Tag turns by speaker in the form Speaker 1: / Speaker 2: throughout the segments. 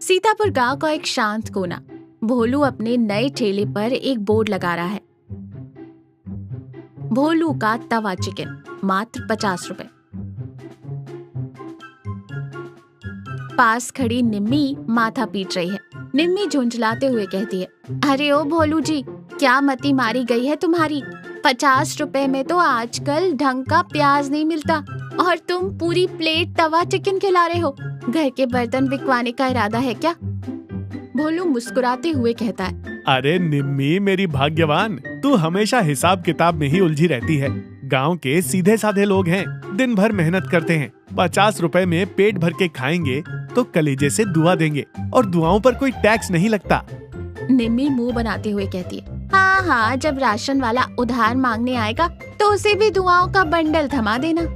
Speaker 1: सीतापुर गांव का एक शांत कोना। भोलू अपने नए ठेले पर एक बोर्ड लगा रहा है। भोलू का तवा चिकन, मात्र 50 रुपए। पास खड़ी निम्मी माथा पीट रही है। निम्मी झुंझलाते हुए कहती है, अरे ओ भोलू जी, क्या मती मारी गई है तुम्हारी? 50 रुपए में तो आजकल ढंग का प्याज नहीं मिलता और तुम पूरी प्लेट तवा चिकन खिला रहे हो। घर के बर्तन बिकवाने का इरादा है क्या? भोलू मुस्कुराते हुए कहता है,
Speaker 2: अरे निम्मी मेरी भाग्यवान, तू हमेशा हिसाब किताब में ही उलझी रहती है। गांव के सीधे साधे लोग हैं, दिन भर मेहनत करते हैं। 50 रुपए में पेट भर के खाएंगे तो कलेजे से दुआ देंगे और दुआओं पर कोई टैक्स नहीं लगता।
Speaker 1: निम्मी मुंह बनाते हुए कहती है, हाँ हाँ, जब राशन वाला उधार मांगने आएगा तो उसे भी दुआओं का बंडल थमा देना।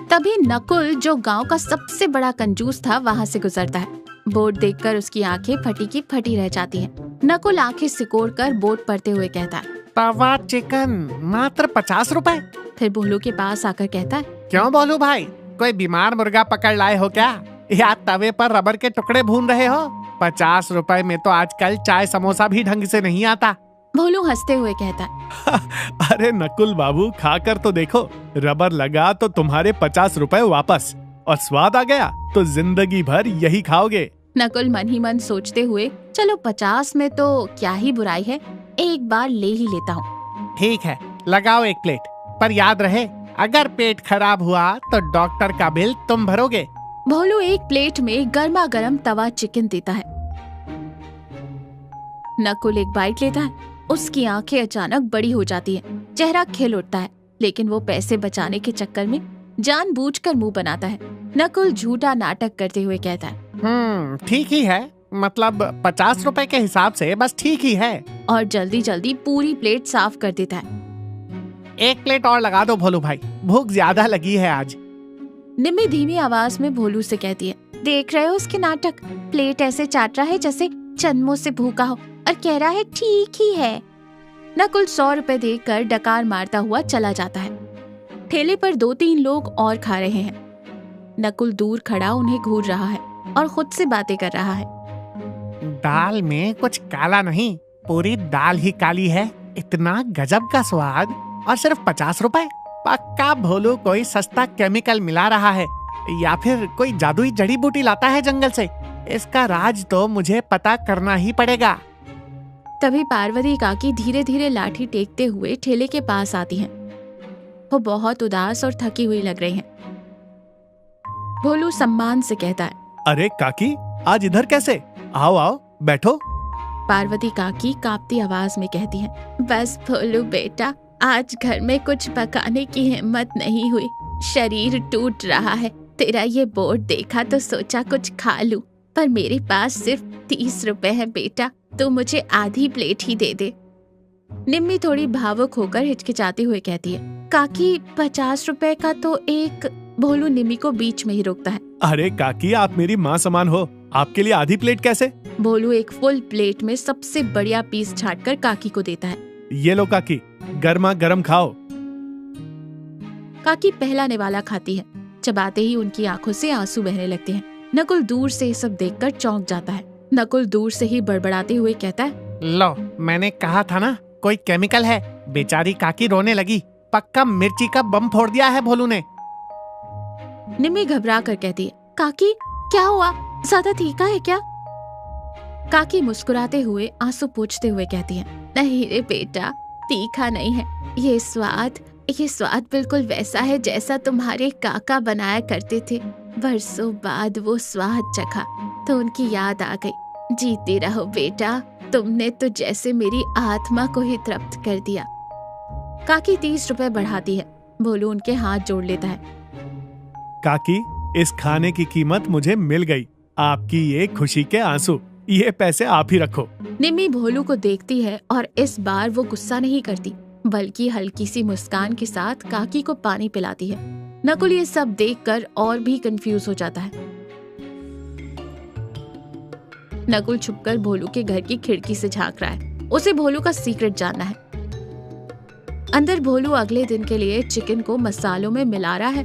Speaker 1: तभी नकुल, जो गांव का सबसे बड़ा कंजूस था, वहां से गुजरता है। बोर्ड देखकर उसकी आंखें फटी की फटी रह जाती हैं। नकुल आंखें सिकोड़कर बोर्ड पढ़ते हुए कहता है,
Speaker 3: तवा चिकन मात्र 50 रुपए।
Speaker 1: फिर भोलू के पास आकर कहता है,
Speaker 3: क्यों बोलू भाई, कोई बीमार मुर्गा पकड़ लाए हो क्या, या तवे पर रबर के टुकड़े भून रहे हो? 50 रुपए में तो आजकल चाय समोसा भी ढंग से नहीं आता।
Speaker 1: भोलू हंसते हुए कहता है,
Speaker 2: अरे नकुल बाबू, खाकर तो देखो, रबर लगा तो तुम्हारे 50 रुपए वापस, और स्वाद आ गया तो जिंदगी भर यही खाओगे।
Speaker 1: नकुल मन ही मन सोचते हुए, चलो 50 में तो क्या ही बुराई है, एक बार ले ही लेता हूँ।
Speaker 3: ठीक है, लगाओ एक प्लेट, पर याद रहे अगर पेट खराब हुआ तो डॉक्टर का बिल तुम भरोगे।
Speaker 1: भोलू एक प्लेट में गर्मा गर्म तवा चिकन देता है। नकुल एक बाइट लेता है। उसकी आंखें अचानक बड़ी हो जाती हैं, चेहरा खिल उठता है, लेकिन वो पैसे बचाने के चक्कर में जानबूझकर मुंह बनाता है। नकुल झूठा नाटक करते हुए कहता है,
Speaker 3: ठीक ही है, मतलब 50 रुपए के हिसाब से बस ठीक ही है।
Speaker 1: और जल्दी जल्दी पूरी प्लेट साफ कर देता है।
Speaker 3: एक प्लेट और लगा दो भोलू भाई, भूख ज्यादा लगी है आज।
Speaker 1: निम्मी धीमी आवाज में भोलू से कहती है, देख रहे हो उसके नाटक, प्लेट ऐसे चाट रहा है जैसे जन्मों से भूखा हो और कह रहा है ठीक ही है। नकुल 100 रुपए देकर डकार मारता हुआ चला जाता है। ठेले पर 2-3 लोग और खा रहे हैं। नकुल दूर खड़ा उन्हें घूर रहा है और खुद से बातें कर रहा है।
Speaker 3: दाल में कुछ काला नहीं, पूरी दाल ही काली है। इतना गजब का स्वाद और सिर्फ 50 रुपए। पक्का भोलू कोई सस्ता केमिकल मिला रहा है या फिर कोई जादुई जड़ी बूटी लाता है जंगल से। इसका राज तो मुझे पता करना ही पड़ेगा।
Speaker 1: तभी पार्वती काकी धीरे धीरे लाठी टेकते हुए ठेले के पास आती हैं। वो बहुत उदास और थकी हुई लग रही हैं। भोलू सम्मान से कहता है,
Speaker 2: अरे काकी, आज इधर कैसे? आओ आओ बैठो।
Speaker 1: पार्वती काकी कांपती आवाज में कहती हैं, बस भोलू बेटा, आज घर में कुछ पकाने की हिम्मत नहीं हुई, शरीर टूट रहा है। तेरा ये बोर्ड देखा तो सोचा कुछ खा लूं, पर मेरे पास सिर्फ 30 रुपए है बेटा, तो मुझे आधी प्लेट ही दे दे। निम्मी थोड़ी भावुक होकर हिचकिचाते हुए कहती है, काकी 50 रुपए का तो एक। भोलू निम्मी को बीच में ही रोकता है।
Speaker 2: अरे काकी, आप मेरी माँ समान हो, आपके लिए आधी प्लेट कैसे?
Speaker 1: भोलू एक फुल प्लेट में सबसे बढ़िया पीस छांटकर काकी को देता है।
Speaker 2: ये लो काकी, गर्मा गर्म खाओ।
Speaker 1: काकी पहला निवाला खाती है। चबाते ही उनकी आंखों से आंसू बहने लगते हैं। नकुल दूर से ये सब देखकर चौंक जाता है। नकुल दूर से ही बड़बड़ाते हुए कहता है,
Speaker 3: लो, मैंने कहा था ना कोई केमिकल है। बेचारी काकी रोने लगी। पक्का मिर्ची का बम फोड़ दिया है भोलू ने।
Speaker 1: निम्मी घबरा कर कहती है, काकी क्या हुआ, ज्यादा तीखा है क्या? काकी मुस्कुराते हुए आंसू पोंछते हुए कहती है, नहीं रे बेटा, तीखा नहीं है। ये स्वाद बिल्कुल वैसा है जैसा तुम्हारे काका बनाया करते थे। बरसों बाद वो स्वाद चखा तो उनकी याद आ गई। जीते रहो बेटा, तुमने तो जैसे मेरी आत्मा को ही तृप्त कर दिया। काकी 30 रुपए बढ़ाती है। भोलू उनके हाथ जोड़ लेता है।
Speaker 2: काकी, इस खाने की कीमत मुझे मिल गई। आपकी ये खुशी के आंसू, ये पैसे आप ही रखो।
Speaker 1: निम्मी भोलू को देखती है और इस बार वो गुस्सा नहीं करती, बल्कि हल्की सी मुस्कान के साथ काकी को पानी पिलाती है। नकुल ये सब देखकर और भी कंफ्यूज हो जाता है। नकुल छुपकर भोलू के घर की खिड़की से झांक रहा है। उसे भोलू का सीक्रेट जानना है। अंदर भोलू अगले दिन के लिए चिकन को मसालों में मिला रहा है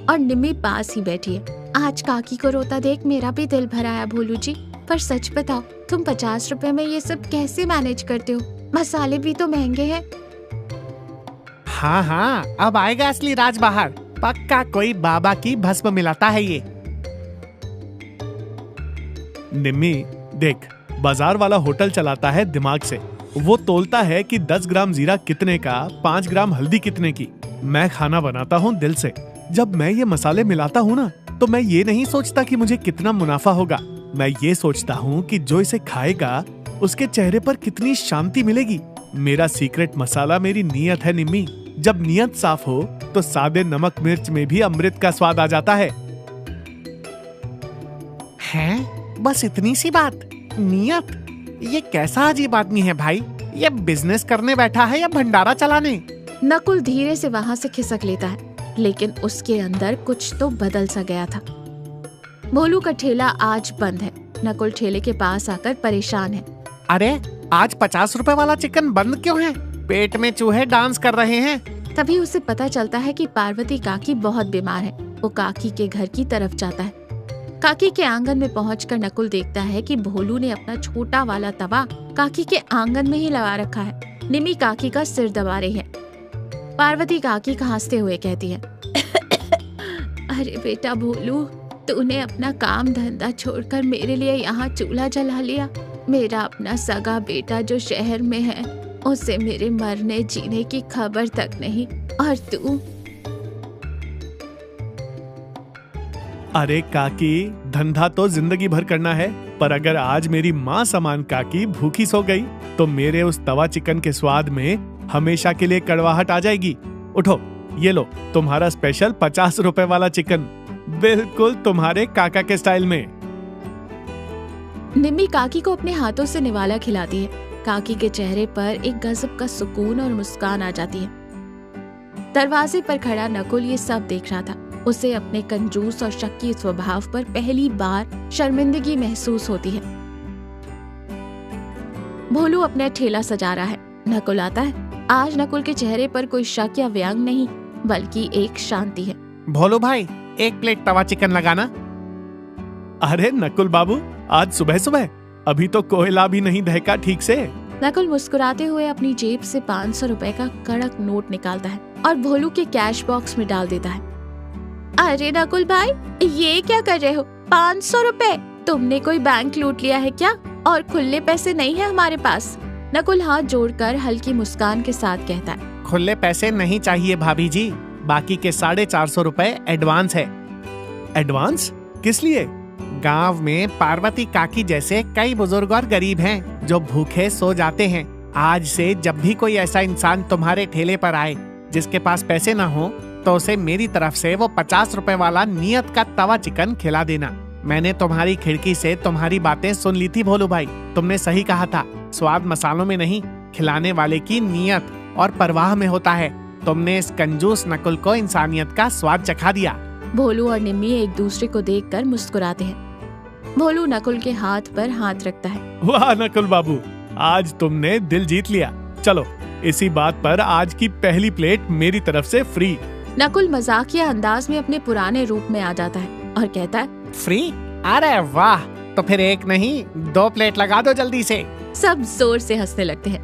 Speaker 1: और निम्मी पास ही बैठी है। आज काकी को रोता देख मेरा भी दिल भर आया भोलू जी, पर सच बताओ तुम 50 रुपए में ये सब कैसे मैनेज करते हो? मसाले भी तो महंगे हैं।
Speaker 3: हाँ हाँ, अब आएगा असली राज बाहर। पक्का कोई बाबा की भस्म मिलाता है ये।
Speaker 2: निम्मी देख, बाजार वाला होटल चलाता है दिमाग से। वो तोलता है कि 10 ग्राम जीरा कितने का, 5 ग्राम हल्दी कितने की। मैं खाना बनाता हूँ दिल से। जब मैं ये मसाले मिलाता हूँ ना, तो मैं ये नहीं सोचता कि मुझे कितना मुनाफा होगा। मैं ये सोचता हूँ कि जो इसे खाएगा उसके चेहरे पर कितनी शांति मिलेगी। मेरा सीक्रेट मसाला मेरी नीयत है निम्मी। जब नीयत साफ हो तो सादे नमक मिर्च में भी अमृत का स्वाद आ जाता है।
Speaker 3: हैं? बस इतनी सी बात? नियत? ये कैसा अजीब आदमी है भाई? ये बिजनेस करने बैठा है या भंडारा चलाने?
Speaker 1: नकुल धीरे से वहाँ से खिसक लेता है, लेकिन उसके अंदर कुछ तो बदल सा गया था। भोलू का ठेला आज बंद है। नकुल ठेले के पास आकर परेशान है।
Speaker 3: अरे आज 50 रुपए वाला चिकन बंद क्यों है? पेट में चूहे डांस कर रहे हैं।
Speaker 1: तभी उसे पता चलता है कि पार्वती काकी बहुत बीमार है। वो काकी के घर की तरफ जाता है। काकी के आंगन में पहुंचकर नकुल देखता है कि भोलू ने अपना छोटा वाला तवा काकी के आंगन में ही लगा रखा है। निम्मी काकी का सिर दबा रही है। पार्वती काकी हंसते हुए कहती है, अरे बेटा भोलू, तूने अपना काम धंधा छोड़कर मेरे लिए यहाँ चूल्हा जला लिया। मेरा अपना सगा बेटा जो शहर में है, उसे मेरे मरने जीने की खबर तक नहीं, और तू।
Speaker 2: अरे काकी, धंधा तो जिंदगी भर करना है, पर अगर आज मेरी माँ समान काकी भूखी सो गई तो मेरे उस तवा चिकन के स्वाद में हमेशा के लिए कड़वाहट आ जाएगी। उठो, ये लो तुम्हारा स्पेशल 50 रुपए वाला चिकन, बिल्कुल तुम्हारे काका के स्टाइल में।
Speaker 1: निम्मी काकी को अपने हाथों से निवाला खिलाती है। काकी के चेहरे पर एक गजब का सुकून और मुस्कान आ जाती है। दरवाजे पर खड़ा नकुल ये सब देख रहा था। उसे अपने कंजूस और शक्की स्वभाव पर पहली बार शर्मिंदगी महसूस होती है। भोलू अपना ठेला सजा रहा है। नकुल आता है। आज नकुल के चेहरे पर कोई शक या व्यंग नहीं, बल्कि एक शांति है।
Speaker 3: भोलू भाई, 1 प्लेट तवा चिकन लगाना।
Speaker 2: अरे नकुल बाबू, आज सुबह सुबह? अभी तो कोयला भी नहीं दहका ठीक से।
Speaker 1: नकुल मुस्कुराते हुए अपनी जेब से 500 रुपए का कड़क नोट निकालता है और भोलू के कैश बॉक्स में डाल देता है। अरे नकुल भाई, ये क्या कर रहे हो? 500 रुपए? तुमने कोई बैंक लूट लिया है क्या? और खुले पैसे नहीं है हमारे पास। नकुल हाथ जोड़कर हल्की मुस्कान के साथ कहता है,
Speaker 3: खुले पैसे नहीं चाहिए भाभी जी, बाकी के 450 रुपए एडवांस है।
Speaker 2: एडवांस? किस लिए?
Speaker 3: गांव में पार्वती काकी जैसे कई बुजुर्ग और गरीब हैं जो भूखे सो जाते हैं। आज से जब भी कोई ऐसा इंसान तुम्हारे ठेले पर आए जिसके पास पैसे ना हो, तो उसे मेरी तरफ से वो 50 रुपए वाला नियत का तवा चिकन खिला देना। मैंने तुम्हारी खिड़की से तुम्हारी बातें सुन ली थी भोलू भाई। तुमने सही कहा था, स्वाद मसालों में नहीं, खिलाने वाले की नियत और परवाह में होता है। तुमने इस कंजूस नकुल को इंसानियत का स्वाद चखा दिया।
Speaker 1: भोलू और निम्मी एक दूसरे को देखकर मुस्कुराते हैं। भोलू नकुल के हाथ पर हाथ रखता है।
Speaker 2: वाह नकुल बाबू, आज तुमने दिल जीत लिया। चलो, इसी बात पर आज की पहली प्लेट मेरी तरफ से फ्री।
Speaker 1: नकुल मजाकिया अंदाज में अपने पुराने रूप में आ जाता है और कहता है,
Speaker 3: फ्री? अरे वाह, तो फिर 1 नहीं 2 प्लेट लगा दो जल्दी से।
Speaker 1: सब जोर से हंसने लगते हैं।